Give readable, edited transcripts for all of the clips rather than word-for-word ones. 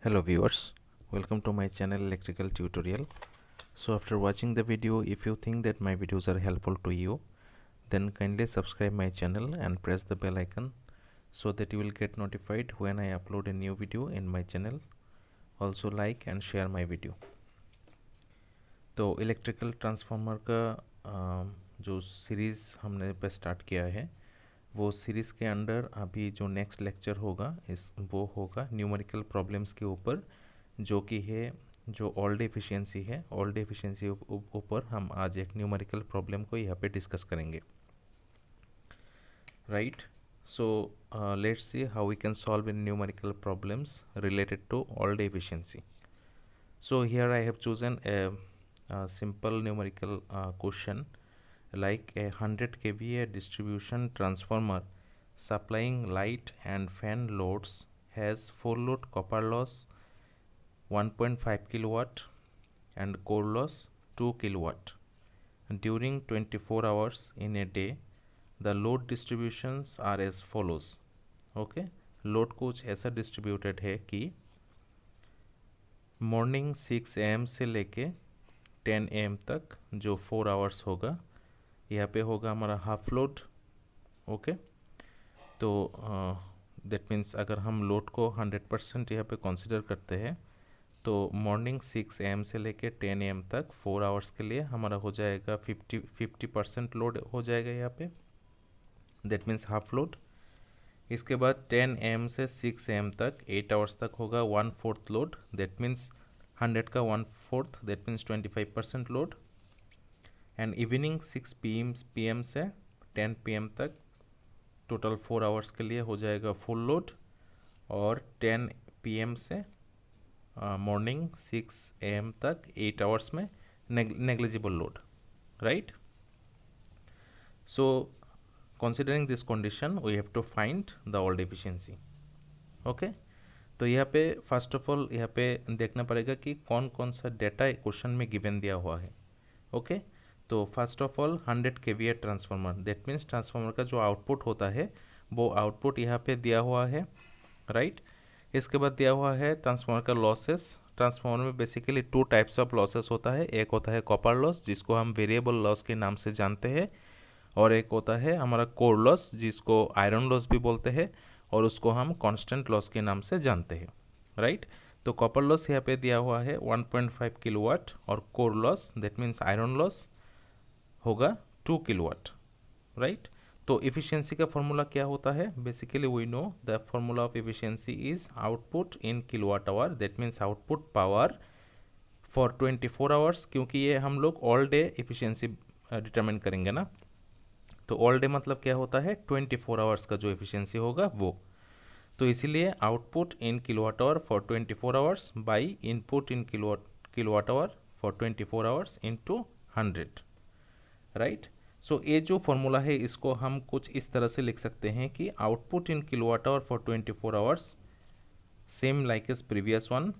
Hello viewers, welcome to my channel Electrical Tutorial. So after watching the video, if you think that my videos are helpful to you, then kindly subscribe my channel and press the bell icon so that you will get notified when I upload a new video in my channel. Also like and share my video. तो electrical transformer का जो series हमने पे start किया है, वो series के under अभी जो नेक्स्ट लेक्चर होगा वो होगा न्यूमेरिकल प्रॉब्लम्स के ऊपर, जो कि है जो ऑल्ड एफिशिएंसी है। ऑल्ड एफिशिएंसी ऊपर हम आज एक न्यूमेरिकल प्रॉब्लम को यहाँ पे डिस्कस करेंगे, right. So let's see how we can solve in numerical problems related to all day efficiency. So here I have chosen a simple numerical question like a 100 kVA distribution transformer supplying light and fan loads has full load copper loss 1.5 kilowatt and core loss 2 kilowatt during 24 hours in a day. The load distributions are as follows. Okay, load कुछ ऐसा distributed है कि morning 6 AM से लेके 10 AM तक जो 4 hours होगा, यहाँ पे होगा हमारा हाफ लोड. ओके, तो दैट मीन्स अगर हम लोड को 100% यहाँ पे कंसिडर करते हैं तो मॉर्निंग 6 AM से लेके 10 AM तक 4 आवर्स के लिए हमारा हो जाएगा 50% लोड हो जाएगा यहाँ पे, दैट मीन्स हाफ लोड. इसके बाद 10 AM से 6 AM तक 8 आवर्स तक होगा 1/4 लोड, दैट मीन्स 100 का 1/4, that means 25% load. And evening 6 PM से 10 PM तक टोटल 4 आवर्स के लिए हो जाएगा फुल लोड, और 10 PM से मॉर्निंग 6 AM तक 8 आवर्स में negligible load, right. So considering this condition we have to find the old efficiency. okay, तो यहाँ पे फर्स्ट ऑफ ऑल यहाँ पे देखना पड़ेगा कि कौन कौन सा डेटा क्वेश्चन में गिवन दिया हुआ है. ओके, तो first of all 100 kVA transformer, that means transformer का जो आउटपुट होता है वो आउटपुट यहाँ पे दिया हुआ है, राइट. इसके बाद दिया हुआ है ट्रांसफार्मर का लॉसेस. ट्रांसफार्मर में बेसिकली 2 टाइप्स ऑफ लॉसेस होता है. एक होता है कॉपर लॉस जिसको हम वेरिएबल लॉस के नाम से जानते हैं, और एक होता है हमारा कोर लॉस जिसको आयरन लॉस भी बोलते हैं, और उसको हम कांस्टेंट लॉस के नाम से जानते हैं, राइट. तो कॉपर लॉस यहाँ पे दिया हुआ है 1.5 किलोवाट, और core loss that means iron loss होगा 2 किलोवाट, राइट. तो इफिशियंसी का फॉर्मूला क्या होता है? Basically we know the formula of efficiency is output in kilowatt hour, that means output power for 24 hours, क्योंकि ये हम लोग ऑल डे इफिशियंसी डिटरमिन करेंगे ना. तो ऑल डे मतलब क्या होता है? 24 आवर्स का जो एफिशिएंसी होगा वो. तो इसीलिए output in kilowatt hour for 24 hours by input in kilowatt hour for 24 hours into 100, right. So ये जो फॉर्मूला है इसको हम कुछ इस तरह से लिख सकते हैं कि output in kilowatt hour for 24 hours same like as previous one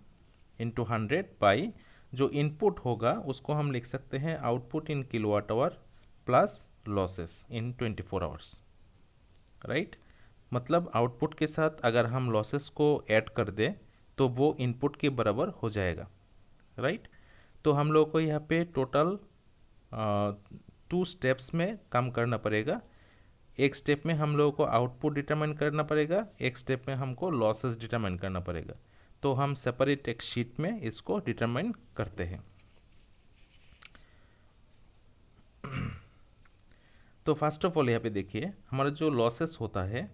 into 100 by जो इनपुट होगा उसको हम लिख सकते हैं output in kilowatt hour plus losses in 24 hours, right. मतलब आउटपुट के साथ अगर हम लॉसेस को ऐड कर दें तो वो इनपुट के बराबर हो जाएगा, राइट. तो हम लोग को यहाँ पे टोटल 2 स्टेप्स में काम करना पड़ेगा. एक स्टेप में हम लोगों को आउटपुट डिटरमाइन करना पड़ेगा, एक स्टेप में हमको लॉसेस डिटरमाइन करना पड़ेगा. तो हम सेपरेट एक शीट में इसको डिटरमाइन करते हैं. तो फर्स्ट ऑफ ऑल यहाँ पे देखिए हमारा जो लॉसेस होता है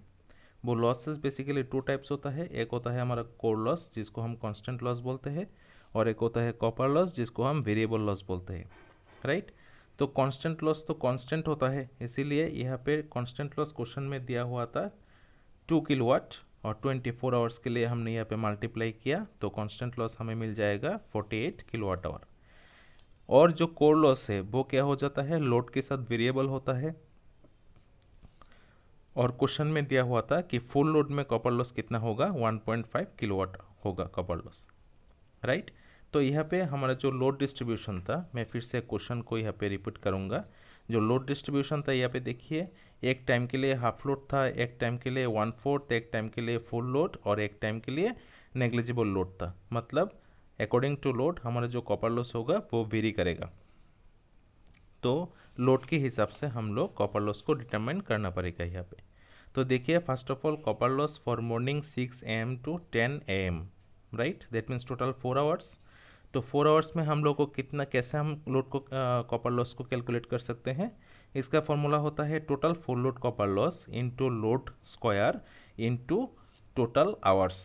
वो लॉसेस बेसिकली 2 टाइप्स होता है. एक होता है हमारा कोर लॉस जिसको हम कांस्टेंट लॉस बोलते हैं, और एक होता है कॉपर लॉस जिसको हम वेरिएबल लॉस बोलते हैं, राइट. तो कांस्टेंट लॉस तो कांस्टेंट होता है, इसीलिए यहाँ पे कांस्टेंट लॉस क्वेश्चन में दिया हुआ था 2 किलोवाट, और 24 आवर्स के लिए हमने यहाँ पे मल्टीप्लाई किया तो कांस्टेंट लॉस हमें मिल जाएगा 48 किलोवाट आवर. और जो कोर लॉस है वो क्या हो जाता है? लोड के साथ वेरिएबल होता है, और क्वेश्चन में दिया हुआ था कि फुल लोड में कॉपर लॉस कितना होगा? 1.5 किलोवाट होगा कॉपर लॉस, राइट. तो यहाँ पे हमारा जो लोड डिस्ट्रीब्यूशन था, मैं फिर से क्वेश्चन को यहाँ पे रिपीट करूँगा. जो लोड डिस्ट्रीब्यूशन था यहाँ पे देखिए, एक टाइम के लिए हाफ लोड था, एक टाइम के लिए 1/4, एक टाइम के लिए फुल लोड, और एक टाइम के लिए नेग्लिजिबल लोड था, मतलब अकॉर्डिंग टू लोड हमारा जो कॉपर लॉस होगा वो वेरी करेगा। तो लोड के हिसाब से हम लोग कॉपर लॉस को डिटरमाइन करना पड़ेगा यहाँ पे। तो देखिए first of all copper loss for morning 6 AM to 10 AM, right, that means total 4 hours. तो 4 आवर्स में हम लोग को कितना, कैसे हम लोड को कॉपर लॉस को कैलकुलेट कर सकते हैं? इसका फॉर्मूला होता है total full load copper loss into load square into total hours,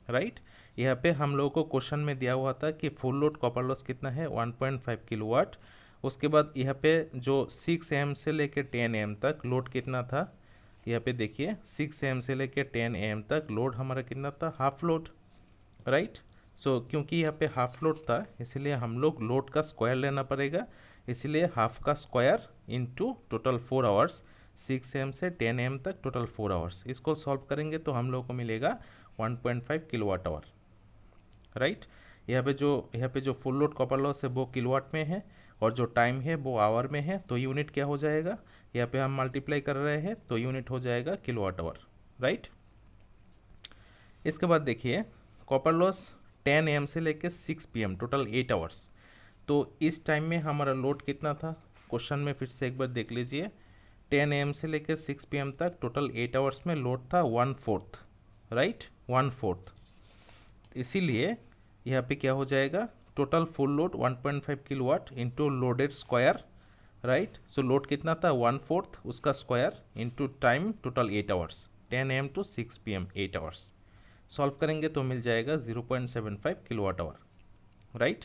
right. यहाँ पे हम लोगों को क्वेश्चन में दिया हुआ था कि फुल लोड कॉपर लॉस कितना है, 1.5 किलोवाट। उसके बाद यहाँ पे जो 6 AM से लेके 10 AM तक लोड कितना था, यहाँ पे देखिए 6 AM से लेके 10 AM तक लोड हमारा कितना था, हाफ लोड, राइट। सो क्योंकि यहाँ पे हाफ लोड था इसलिए हम लोग लोड का स्क्वायर लेना पड़ेगा, इसलिए हाफ का square into total 4 hours, 6 AM से 10 AM तक टोटल 4 आवर्स। इसको सॉल्व करेंगे तो हम लोगों को मिलेगा 1.5 किलोवाट आवर, राइट। यहाँ पे जो फुल लोड कॉपर लॉस है वो किलोवाट में है और जो टाइम है वो आवर में है, तो यूनिट क्या हो जाएगा, यहाँ पे हम मल्टीप्लाई कर रहे हैं तो यूनिट हो जाएगा किलोवाट आवर, राइट। इसके बाद देखिए कॉपर लॉस 10 AM से लेकर 6 PM टोटल 8 आवर्स। तो इस टाइम में हमारा लोड कितना था, क्वेश्चन में फिर से एक बार देख लीजिए, 10 AM से लेकर 6 PM तक टोटल 8 आवर्स में लोड था 1/4, राइट, 1/4। इसीलिए यहाँ पे क्या हो जाएगा, total full load 1.5 kilowatt into loaded square, right. So load कितना था 1/4, उसका square into time total 8 hours, 10 AM to 6 PM 8 hours. Solve करेंगे तो मिल जाएगा 0.75 किलोवाट आवर, राइट।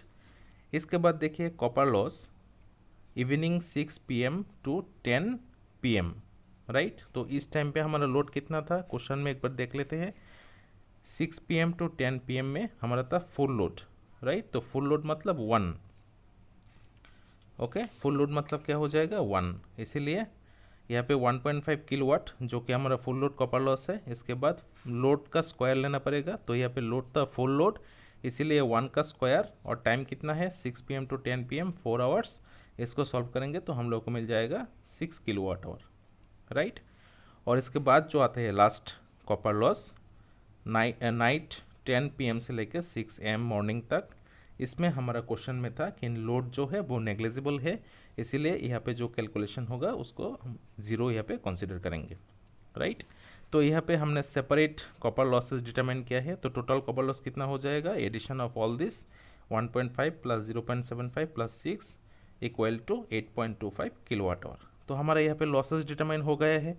इसके बाद देखिए copper loss evening 6 PM to 10 PM, right. तो इस टाइम पे हमारा लोड कितना था, क्वेश्चन में एक बार देख लेते हैं। 6 PM टू 10 PM में हमारा था फुल लोड, राइट। तो फुल लोड मतलब 1, ओके, फुल लोड मतलब क्या हो जाएगा 1, इसीलिए यहाँ पे 1.5 किलोवाट जो कि हमारा फुल लोड कॉपर लॉस है। इसके बाद लोड का स्क्वायर लेना पड़ेगा, तो यहाँ पे लोड था फुल लोड, इसीलिए 1 का स्क्वायर, और टाइम कितना है 6 PM टू 10 PM 4 आवर्स। इसको सॉल्व करेंगे तो हम लोग को मिल जाएगा 6 किलोवाट आवर, राइट। और इसके बाद जो आते हैं last copper loss night 10 PM से लेकर 6 AM मॉर्निंग तक, इसमें हमारा क्वेश्चन में था कि लोड जो है वो नेग्लिजिबल है, इसीलिए यहाँ पे जो कैलकुलेशन होगा उसको हम ज़ीरो यहाँ पे कंसिडर करेंगे, राइट। तो यहाँ पे हमने सेपरेट कॉपर लॉसेस डिटरमाइन किया है, तो टोटल कॉपर लॉस कितना हो जाएगा, addition of all this 1.5 plus 0.75 plus 6 equal to 8.25 kilowatt hour. तो हमारा यहाँ पे लॉसेस डिटरमाइन हो गया है।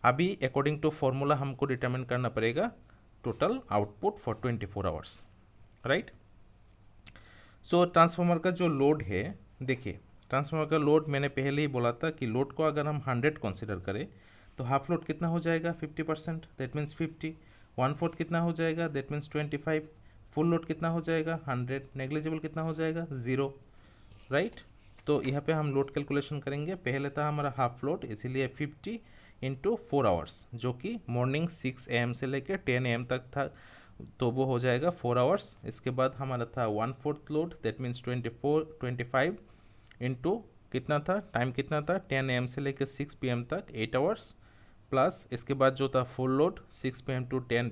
अभी अकॉर्डिंग टू फॉर्मूला हमको डिटरमाइन करना पड़ेगा total output for 24 hours, right. So transformer का जो लोड है, देखिए ट्रांसफार्मर का लोड मैंने पहले ही बोला था कि लोड को अगर हम 100 कंसिडर करें तो हाफ लोड कितना हो जाएगा 50%, दैट मीन्स 50, 1/4 कितना हो जाएगा, दैट मीन्स 25, फुल लोड कितना हो जाएगा 100, नेग्लिजिबल कितना हो जाएगा 0, राइट। तो यहाँ पे हम लोड कैलकुलेशन करेंगे, पहले था हमारा हाफ लोड इसीलिए 50 इंटू 4 आवर्स जो कि मॉर्निंग 6 AM से लेकर 10 AM तक था, तो वो हो जाएगा 4 आवर्स। इसके बाद हमारा था 1/4 लोड, दैट मीन्स 25 इंटू कितना था, टाइम कितना था 10 AM से लेकर 6 PM तक 8 आवर्स, प्लस इसके बाद जो था full load 6 PM to 10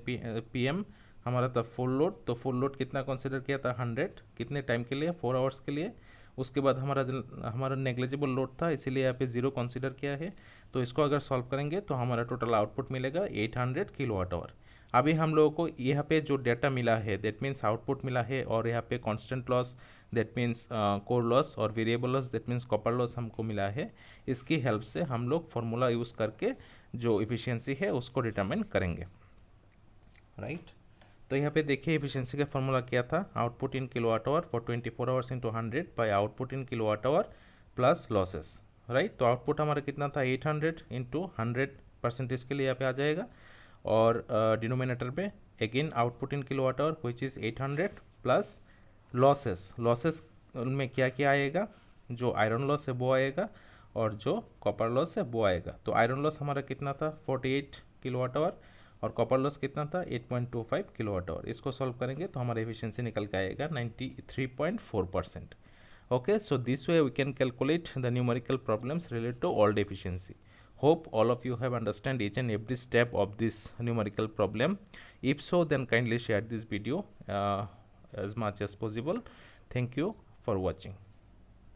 PM हमारा था फुल लोड, तो फुल लोड कितना कंसिडर किया था 100, कितने टाइम के लिए 4 आवर्स के लिए। उसके बाद हमारा नेग्लिजिबल लोड था इसीलिए यहाँ पे 0 कंसिडर किया है, तो इसको अगर सॉल्व करेंगे तो हमारा टोटल आउटपुट मिलेगा 800 किलोवाट आवर। अभी हम लोगों को यहाँ पे जो डेटा मिला है दैट मीन्स आउटपुट मिला है, और यहाँ पे constant loss that means core loss और variable loss that means copper loss हमको मिला है। इसकी हेल्प से हम लोग फॉर्मूला यूज़ करके जो इफिशियंसी है उसको डिटरमाइन करेंगे, राइट। तो यहाँ पे देखिए एफिशिएंसी का फॉर्मूला क्या था, output in kilowatt hour for 24 hours into 100 by output in kilowatt hour plus losses, right. तो आउटपुट हमारा कितना था 800 इंटू 100% के लिए यहाँ पे आ जाएगा, और डिनोमिनेटर में again output in kilowatt our which is 800 plus losses में क्या क्या आएगा, जो आयरन लॉस है वो आएगा और जो कॉपर लॉस है वो आएगा। तो आयरन लॉस हमारा कितना था 48 किलोवाट आवर और कॉपर लॉस कितना था 8.25 किलोवाट आवर। इसको सॉल्व करेंगे तो हमारा एफिशिएंसी निकल के आएगा 93.4%। Okay, so this way we can calculate the numerical problems related to old efficiency. Hope all of you have understand each and every step of this numerical problem. If so, then kindly share this video as much as possible. Thank you for watching.